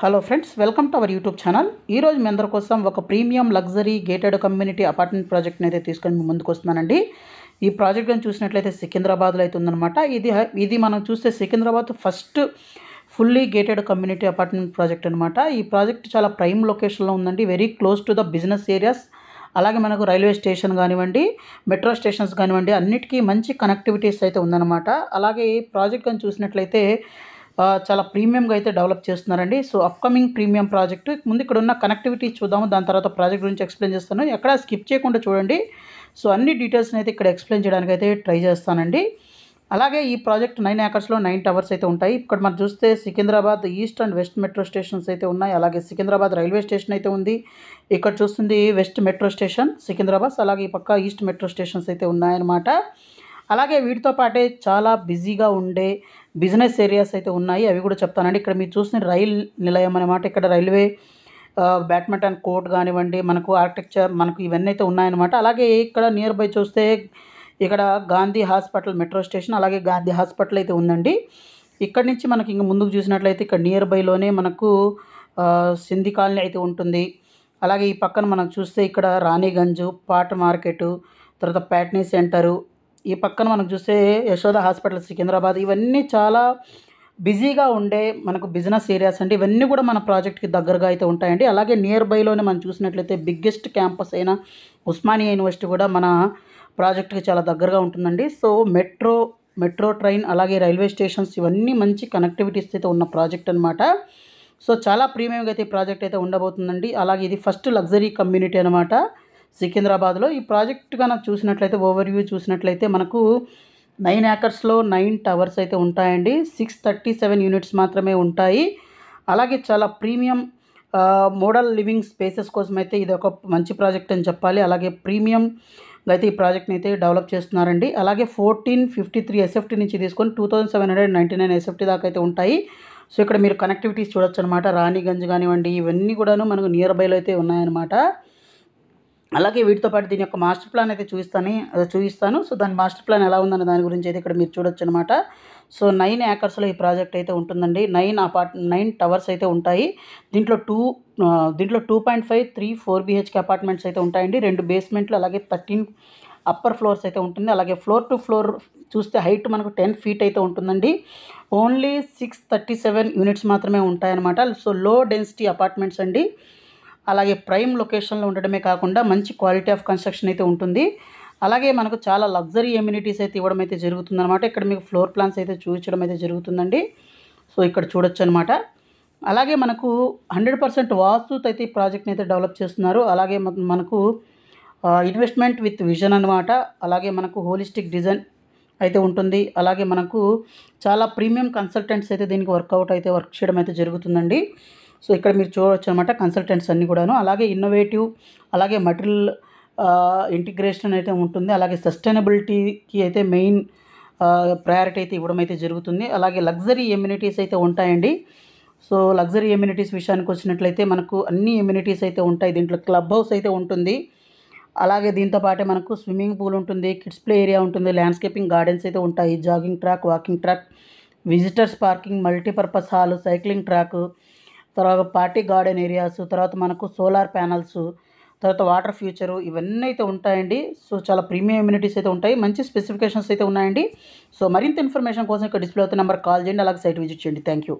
Hello friends, welcome to our YouTube channel. ఈరోజు మీ అందరి కోసం ఒక premium luxury gated community apartment ప్రాజెక్ట్ని అయితే తీసుకొని మీ ముందుకు వస్తున్నానండి. ఈ ప్రాజెక్ట్ కానీ చూసినట్లయితే సికింద్రాబాద్లో అయితే ఉందన్నమాట. ఇది మనం చూస్తే Secunderabad first fully gated community apartment project అనమాట. ఈ ప్రాజెక్ట్ చాలా ప్రైమ్ లొకేషన్లో ఉందండి. Very close to the business areas, అలాగే మనకు రైల్వే స్టేషన్ కానివ్వండి, మెట్రో స్టేషన్స్ కానివ్వండి, అన్నిటికీ మంచి కనెక్టివిటీస్ అయితే ఉందన్నమాట. అలాగే ఈ ప్రాజెక్ట్ కానీ చూసినట్లయితే చాలా ప్రీమియంగా అయితే డెవలప్ చేస్తున్నారండి. So upcoming premium project. ముందు ఇక్కడ ఉన్న కనెక్టివిటీ చూద్దాము, దాని తర్వాత ప్రాజెక్ట్ గురించి ఎక్స్ప్లెయిన్ చేస్తాను. ఎక్కడ స్కిప్ చేయకుండా చూడండి. సో అన్ని డీటెయిల్స్ని అయితే ఇక్కడ ఎక్స్ప్లెయిన్ చేయడానికి అయితే ట్రై చేస్తానండి. అలాగే ఈ ప్రాజెక్ట్ 9 ఏకర్స్లో 9 టవర్స్ అయితే ఉంటాయి. ఇక్కడ మనం చూస్తే Secunderabad east and west metro stations అయితే ఉన్నాయి. అలాగే సికింద్రాబాద్ రైల్వే స్టేషన్ అయితే ఉంది. ఇక్కడ చూస్తుంది వెస్ట్ మెట్రో స్టేషన్ సికింద్రాబాద్, అలాగే ఈ పక్క ఈస్ట్ మెట్రో స్టేషన్స్ అయితే ఉన్నాయన్నమాట. అలాగే వీటితో పాటే చాలా బిజీగా ఉండే బిజినెస్ ఏరియాస్ అయితే ఉన్నాయి, అవి కూడా చెప్తానండి. ఇక్కడ మీరు చూసిన రైల్ నిలయం అనమాట. ఇక్కడ రైల్వే బ్యాడ్మింటన్ కోర్ట్ కానివ్వండి, మనకు ఆర్కిటెక్చర్, మనకు ఇవన్నీ అయితే ఉన్నాయన్నమాట. అలాగే ఇక్కడ నియర్ బై చూస్తే ఇక్కడ గాంధీ హాస్పిటల్ మెట్రో స్టేషన్, అలాగే గాంధీ హాస్పిటల్ అయితే ఉందండి. ఇక్కడ నుంచి మనకి ఇంక ముందుకు చూసినట్లయితే ఇక్కడ నియర్ బైలోనే మనకు సింధి కాలనీ అయితే ఉంటుంది. అలాగే ఈ పక్కన మనం చూస్తే ఇక్కడ రాణిగంజ్, పాట మార్కెటు, తర్వాత ప్యాట్నీ సెంటరు, ఈ పక్కన మనకు చూస్తే యశోద హాస్పిటల్ సికింద్రాబాద్, ఇవన్నీ చాలా బిజీగా ఉండే మనకు బిజినెస్ ఏరియాస్ అండి. ఇవన్నీ కూడా మన ప్రాజెక్ట్కి దగ్గరగా అయితే ఉంటాయండి. అలాగే నియర్ బైలోనే మనం చూసినట్లయితే బిగ్గెస్ట్ క్యాంపస్ అయిన ఉస్మానియా యూనివర్సిటీ కూడా మన ప్రాజెక్ట్కి చాలా దగ్గరగా ఉంటుందండి. సో మెట్రో ట్రైన్, అలాగే రైల్వే స్టేషన్స్, ఇవన్నీ మంచి కనెక్టివిటీస్ అయితే ఉన్న ప్రాజెక్ట్ అనమాట. సో చాలా ప్రీమియంగా అయితే ఈ ప్రాజెక్ట్ అయితే ఉండబోతుందండి. అలాగే ఇది ఫస్ట్ లగ్జరీ కమ్యూనిటీ అనమాట సికింద్రాబాద్లో. ఈ ప్రాజెక్ట్ కనుక చూసినట్లయితే ఓవర్వ్యూ చూసినట్లయితే మనకు 9 ఏకర్స్లో 9 టవర్స్ అయితే ఉంటాయండి. 637 యూనిట్స్ మాత్రమే ఉంటాయి. అలాగే చాలా ప్రీమియం మోడల్ లివింగ్ స్పేసెస్ కోసం అయితే ఇది ఒక మంచి ప్రాజెక్ట్ అని చెప్పాలి. అలాగే ప్రీమియం అయితే ఈ ప్రాజెక్ట్ని అయితే డెవలప్ చేస్తున్నారండి. అలాగే 1453 ఎస్ఎఫ్టీ నుంచి తీసుకొని 2799 ఎస్ఎఫ్టీ దాకా అయితే ఉంటాయి. సో ఇక్కడ మీరు కనెక్టివిటీస్ చూడొచ్చు అనమాట. రాణిగంజ్ కానివ్వండి, ఇవన్నీ కూడాను మనకు నియర్ బైలో అయితే ఉన్నాయన్నమాట. అలాగే వీటితో పాటు దీని యొక్క మాస్టర్ ప్లాన్ అయితే చూపిస్తాను. సో దాని మాస్టర్ ప్లాన్ ఎలా ఉందన్న దాని గురించి అయితే ఇక్కడ మీరు చూడొచ్చు అనమాట. సో 9 ఏకర్స్లో ఈ ప్రాజెక్ట్ అయితే ఉంటుందండి. 9 టవర్స్ అయితే ఉంటాయి. దీంట్లో 2.5, 3, 4 BHK అపార్ట్మెంట్స్ అయితే ఉంటాయండి. 2 బేస్మెంట్లు, అలాగే 13 అప్పర్ ఫ్లోర్స్ అయితే ఉంటుంది. అలాగే ఫ్లోర్ టు ఫ్లోర్ చూస్తే హైట్ మనకు 10 ఫీట్ అయితే ఉంటుందండి. ఓన్లీ 637 యూనిట్స్ మాత్రమే ఉంటాయన్నమాట. సో లో డెన్సిటీ అపార్ట్మెంట్స్ అండి. అలాగే ప్రైమ్ లొకేషన్లో ఉండడమే కాకుండా మంచి క్వాలిటీ ఆఫ్ కన్స్ట్రక్షన్ అయితే ఉంటుంది. అలాగే మనకు చాలా లగ్జరీ ఎమ్యూనిటీస్ అయితే ఇవ్వడం అయితే జరుగుతుందన్నమాట. ఇక్కడ మీకు ఫ్లోర్ ప్లాన్స్ అయితే చూపించడం అయితే జరుగుతుందండి. సో ఇక్కడ చూడొచ్చు అనమాట. అలాగే మనకు 100% వాస్తుతో అయితే ఈ ప్రాజెక్ట్ని అయితే డెవలప్ చేస్తున్నారు. అలాగే మనకు ఇన్వెస్ట్మెంట్ విత్ విజన్ అనమాట. అలాగే మనకు హోలిస్టిక్ డిజైన్ అయితే ఉంటుంది. అలాగే మనకు చాలా ప్రీమియం కన్సల్టెంట్స్ అయితే దీనికి వర్క్ చేయడం అయితే జరుగుతుందండి. సో ఇక్కడ మీరు చూడవచ్చు అనమాట కన్సల్టెంట్స్ అన్నీ కూడాను. అలాగే ఇన్నోవేటివ్, అలాగే మటీరియల్ ఇంటిగ్రేషన్ అయితే ఉంటుంది. అలాగే సస్టైనబిలిటీకి అయితే మెయిన్ ప్రయారిటీ అయితే ఇవ్వడం అయితే జరుగుతుంది. అలాగే లగ్జరీ ఎమ్యూనిటీస్ అయితే ఉంటాయండి. సో లగ్జరీ ఎమ్యూనిటీస్ విషయానికి వచ్చినట్లయితే మనకు అన్ని ఎమ్యూనిటీస్ అయితే ఉంటాయి. దీంట్లో క్లబ్ హౌస్ అయితే ఉంటుంది. అలాగే దీంతో పాటే మనకు స్విమ్మింగ్ పూల్ ఉంటుంది, కిడ్స్ ప్లే ఏరియా ఉంటుంది, ల్యాండ్స్కేపింగ్ గార్డెన్స్ అయితే ఉంటాయి, jogging track, walking track, visitors parking, multipurpose hall, cycling track, తర్వాత పార్టీ గార్డెన్ ఏరియాస్, తర్వాత మనకు సోలార్ ప్యానల్స్, తర్వాత వాటర్ ఫ్యూచరు, ఇవన్నీ అయితే ఉంటాయండి. సో చాలా ప్రీమియం ఎమ్యూనిటీస్ అయితే ఉంటాయి. మంచి స్పెసిఫికేషన్స్ అయితే ఉన్నాయండి. సో మరింత ఇన్ఫర్మేషన్ కోసం ఇక్కడ డిస్ప్లే అవుతున్న నెంబర్ కాల్ చేయండి, అలాగే సైట్ విజిట్ చేయండి. Thank you.